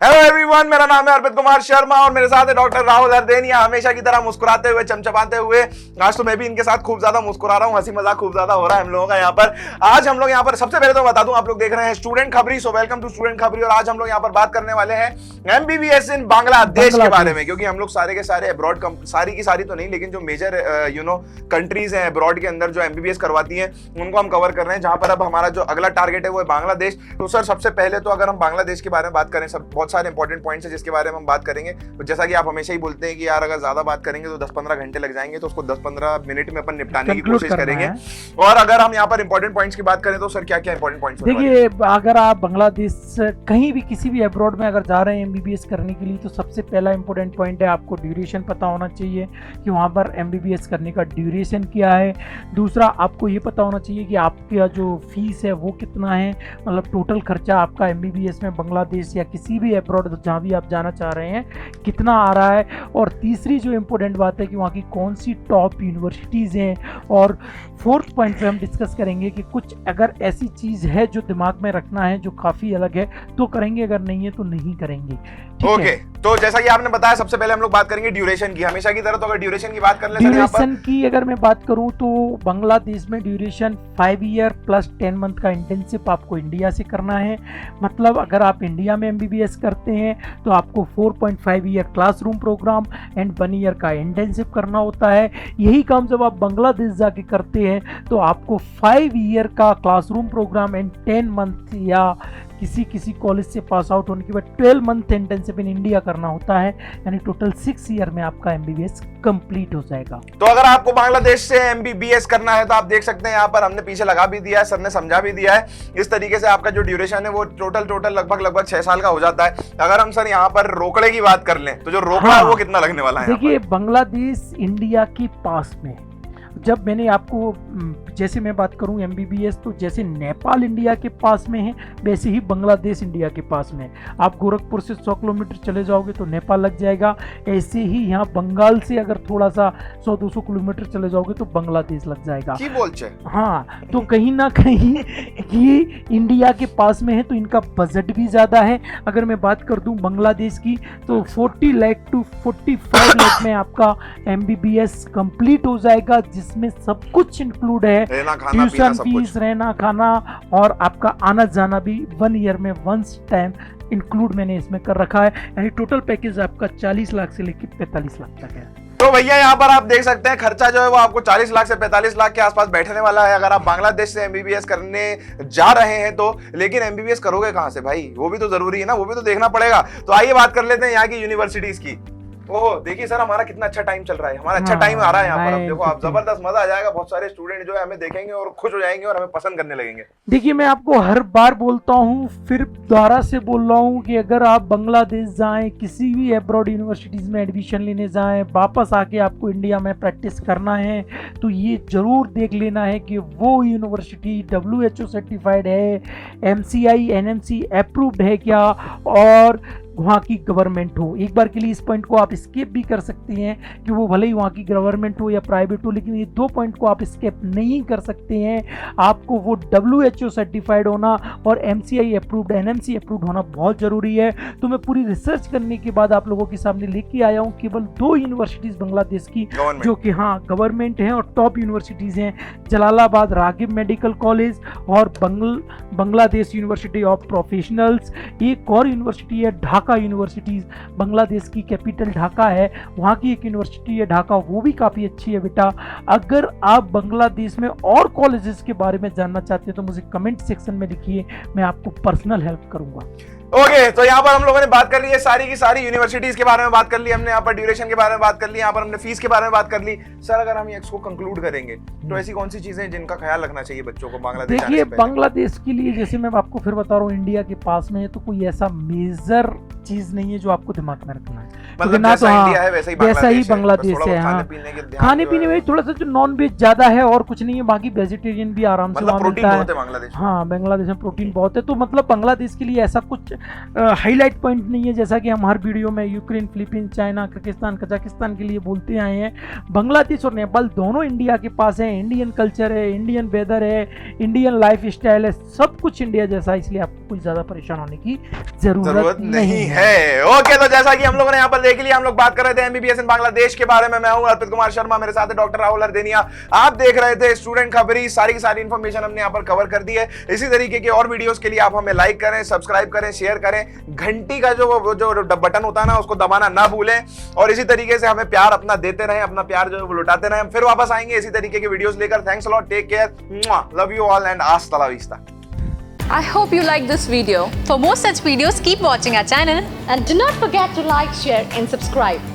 Hello everyone, मेरा नाम है अर्पित कुमार शर्मा और मेरे साथ है डॉक्टर राहुल हरदेनिया। हमेशा की तरह मुस्कुराते हुए, चमचमाते हुए। आज तो मैं भी इनके साथ खूब ज्यादा मुस्कुरा रहा हूँ, हंसी मजाक खूब ज्यादा हो रहा है हम लोगों का यहाँ पर। आज हम लोग यहाँ पर सबसे पहले तो बता दूं, आप लोग देख रहे हैं स्टूडेंट खबरी, सो वेलकम टू स्टूडेंट खबरी। और आज हम लोग यहाँ पर बात करने वाले हैं एमबीबीएस इन बांग्लादेश के बारे में, क्योंकि हम लोग सारे के सारे अब्रॉड, सारी की सारी तो नहीं, लेकिन जो मेजर कंट्रीज हैं अब्रॉड के अंदर जो एमबीबीएस करवाती हैं उनको हम कवर कर रहे हैं। जहां पर अब हमारा जो अगला टारगेट है वो है बांग्लादेश। तो सर, सबसे पहले तो अगर हम बांग्लादेश के बारे में बात करें, सब बहुत सारे इंपॉर्टेंट पॉइंट्स जिसके बारे में हम बात करेंगे। तो जैसा कि आप हमेशा ही बोलते हैं कि यार अगर ज्यादा बात करेंगे तो 10-15 घंटे लग जाएंगे, तो उसको 10-15 मिनट में अपन निपटाने की कोशिश करेंगे। और अगर हम यहाँ पर इंपॉर्टेंट पॉइंट्स की बात करें तो सर क्या क्या इंपॉर्टेंट पॉइंट्स? देखिए, अगर आप बांग्लादेश कहीं भी किसी भी अब्रॉड में अगर जा रहे हैं एमबीबीएस करने के लिए, तो सबसे पहला इंपॉर्टेंट पॉइंट है आपको ड्यूरेशन पता होना चाहिए कि वहाँ पर एमबीबीएस करने का ड्यूरेशन क्या है। दूसरा, आपको ये पता होना चाहिए कि आपका जो फीस है वो कितना है, मतलब टोटल खर्चा आपका एमबीबीएस में बांग्लादेश या किसी भी अब्रॉड जहाँ भी आप जाना चाह रहे हैं कितना आ रहा है। और तीसरी जो इम्पोर्टेंट बात है कि वहाँ की कौन सी टॉप यूनिवर्सिटीज़ हैं। और फोर्थ पॉइंट पे हम डिस्कस करेंगे कि कुछ अगर ऐसी चीज़ है जो दिमाग में रखना है जो काफ़ी अलग है तो करेंगे, अगर नहीं है तो नहीं करेंगे। ओके, तो जैसा कि आपने बताया, सबसे पहले हम लोग बात करेंगे ड्यूरेशन की, हमेशा की तरह। तो अगर ड्यूरेशन की बात कर लें, ड्यूरेशन की अगर मैं बात करूं तो बांग्लादेश में ड्यूरेशन 5 ईयर प्लस 10 मंथ का इंटर्नशिप आपको इंडिया से करना है। मतलब अगर आप इंडिया में एमबीबीएस करते हैं तो आपको 4.5 year classroom programme and 1 year का इंटर्नशिप करना होता है। यही काम जब आप बांग्लादेश जाके करते हैं तो आपको 5 ईयर का क्लासरूम प्रोग्राम एंड 10 मंथ या किसी कॉलेज से पास आउट होने के बाद 12 मंथ इंटर्नशिप इन इंडिया करना होता है। यानी टोटल 6 ईयर में आपका एमबीबीएस कंप्लीट हो जाएगा। तो अगर आपको बांग्लादेश से एमबीबीएस करना है तो आप देख सकते हैं यहाँ पर हमने पीछे लगा भी दिया है, सर ने समझा भी दिया है। इस तरीके से आपका जो ड्यूरेशन है वो टोटल लगभग 6 साल का हो जाता है। अगर हम सर यहाँ पर रोकड़े की बात कर लें तो जो रोकड़ा है वो कितना लगने वाला है? देखिए, बांग्लादेश इंडिया के पास में, जब मैंने आपको जैसे मैं बात करूं एमबीबीएस, तो जैसे नेपाल इंडिया के पास में है वैसे ही बांग्लादेश इंडिया के पास में है। आप गोरखपुर से 100 किलोमीटर चले जाओगे तो नेपाल लग जाएगा। ऐसे ही यहाँ बंगाल से अगर थोड़ा सा 100-200 किलोमीटर चले जाओगे तो बांग्लादेश लग जाएगा। हाँ, तो कहीं ना कहीं ये इंडिया के पास में है तो इनका बजट भी ज़्यादा है। अगर मैं बात कर दूँ बांग्लादेश की तो 40 लाख टू 45 लाख में आपका एमबीबीएस कंप्लीट हो जाएगा, जिसमें सब कुछ इंक्लूड है, ट्यूशन फीस, रहना खाना और आपका आना जाना भी 1 ईयर में 1 टाइम इंक्लूड मैंने इसमें कर रखा है। यानी टोटल पैकेज आपका 40 लाख से लेकर 45 लाख तक है। तो भैया यहाँ पर आप देख सकते हैं खर्चा जो है वो आपको 40 लाख से 45 लाख के आसपास बैठने वाला है अगर आप बांग्लादेश से एमबीबीएस करने जा रहे हैं तो। लेकिन एमबीबीएस करोगे कहाँ से भाई, वो भी तो जरूरी है ना, वो भी तो देखना पड़ेगा। तो आइए बात कर लेते हैं यहाँ की यूनिवर्सिटीज की। ओहो, देखिए सर, हमारा कितना अच्छा टाइम चल रहा है, हमारा अच्छा टाइम आ रहा है यहाँ पर। अब देखो आप, जबरदस्त मजा आ जाएगा। बहुत सारे स्टूडेंट जो है हमें देखेंगे और खुश हो जाएंगे और हमें पसंद करने लगेंगे। देखिए, मैं आपको हर बार बोलता हूँ, फिर दोबारा से बोल रहा हूँ कि अगर आप बांग्लादेश जाएं, किसी भी अब्रॉड यूनिवर्सिटीज में एडमिशन लेने जाएं, वापस आके आपको इंडिया में प्रैक्टिस करना है तो ये जरूर देख लेना है कि वो यूनिवर्सिटी WHO सर्टिफाइड है, MCI NMC अप्रूव्ड है क्या, और वहाँ की गवर्नमेंट हो। एक बार के लिए इस पॉइंट को आप स्किप भी कर सकते हैं कि वो भले ही वहाँ की गवर्नमेंट हो या प्राइवेट हो, लेकिन ये 2 पॉइंट को आप स्किप नहीं कर सकते हैं। आपको वो WHO सर्टिफाइड होना और MCI अप्रूव्ड, NMC अप्रूव्ड होना बहुत ज़रूरी है। तो मैं पूरी रिसर्च करने के बाद आप लोगों के सामने लेके आया हूँ केवल 2 यूनिवर्सिटीज़ बांग्लादेश की जो कि हाँ गवर्नमेंट हैं और टॉप यूनिवर्सिटीज़ हैं, जलालाबाद रागिब मेडिकल कॉलेज और बांग्लादेश यूनिवर्सिटी ऑफ प्रोफेशनल्स। एक और यूनिवर्सिटी है ढाका यूनिवर्सिटीज, बांग्लादेश की कैपिटल ढाका है, वहाँ की एक यूनिवर्सिटी है ढाका, वो भी काफ़ी अच्छी है बेटा। अगर आप बांग्लादेश में और कॉलेजेस के बारे में जानना चाहते हैं तो मुझे कमेंट सेक्शन में लिखिए, मैं आपको पर्सनल हेल्प करूंगा। ओके, तो यहाँ पर हम लोगों ने बात कर ली है सारी की सारी यूनिवर्सिटीज के बारे में बात कर ली हमने, यहाँ पर ड्यूरेशन के बारे में बात कर ली, यहाँ पर हमने फीस के बारे में बात कर ली। सर, अगर हम इसको कंक्लूड करेंगे तो ऐसी कौन सी चीजें जिनका ख्याल रखना चाहिए बच्चों को बांग्लादेश? देखिए, बांग्लादेश के लिए जैसे मैं आपको फिर बता रहा हूँ, इंडिया के पास में है तो कोई ऐसा मेजर चीज नहीं है जो आपको दिमाग में रखना है। क्योंकि ना तो हाँ वैसा ही बांग्लादेश है। हाँ, खाने पीने में थोड़ा सा जो नॉन वेज ज्यादा है और कुछ नहीं है, बाकी वेजिटेरियन भी आराम से वहाँ मिलता है। हाँ, बांग्लादेश में प्रोटीन बहुत है, तो मतलब बांग्लादेश के लिए ऐसा कुछ हाईलाइट पॉइंट नहीं है। जैसा कि हम हर वीडियो में Ukraine, Philippines, China, Kyrgyzstan, Kazakhstan के लिए बोलते आए हैं, बांग्लादेश और नेपाल दोनों इंडिया के पास है। इंडियन कल्चर है, इंडियन वेदर है, इंडियन लाइफ स्टाइल है, सब कुछ इंडिया जैसा, इसलिए आपको कुछ ज्यादा परेशान होने की जरूरत नहीं है। ओके, तो जैसा कि हम लोगों ने यहाँ पर देख लिया, हम लोग बात कर रहे थे एमबीबीएस इन बांग्लादेश के बारे में। मैं हूं अर्पित कुमार शर्मा, मेरे साथ है डॉक्टर राहुल हरदेनिया। आप देख रहे थे स्टूडेंट खबरी, सारी की सारी इन्फॉर्मेशन हमने यहाँ पर कवर कर दी है। इसी तरीके के और वीडियोस के लिए आप हमें लाइक करें, सब्सक्राइब करें, शेयर करें, घंटी का जो बटन होता है ना उसको दबाना ना भूलें, और इसी तरीके से हमें प्यार अपना देते रहें, अपना प्यार जो है वो लुटाते रहें। हम फिर वापस आएंगे इसी तरीके के वीडियोस लेकर। Thanks a lot, take care, love you all and hasta la vista. I hope you liked this video. For more such videos, keep watching our channel. And do not forget to like, share and subscribe.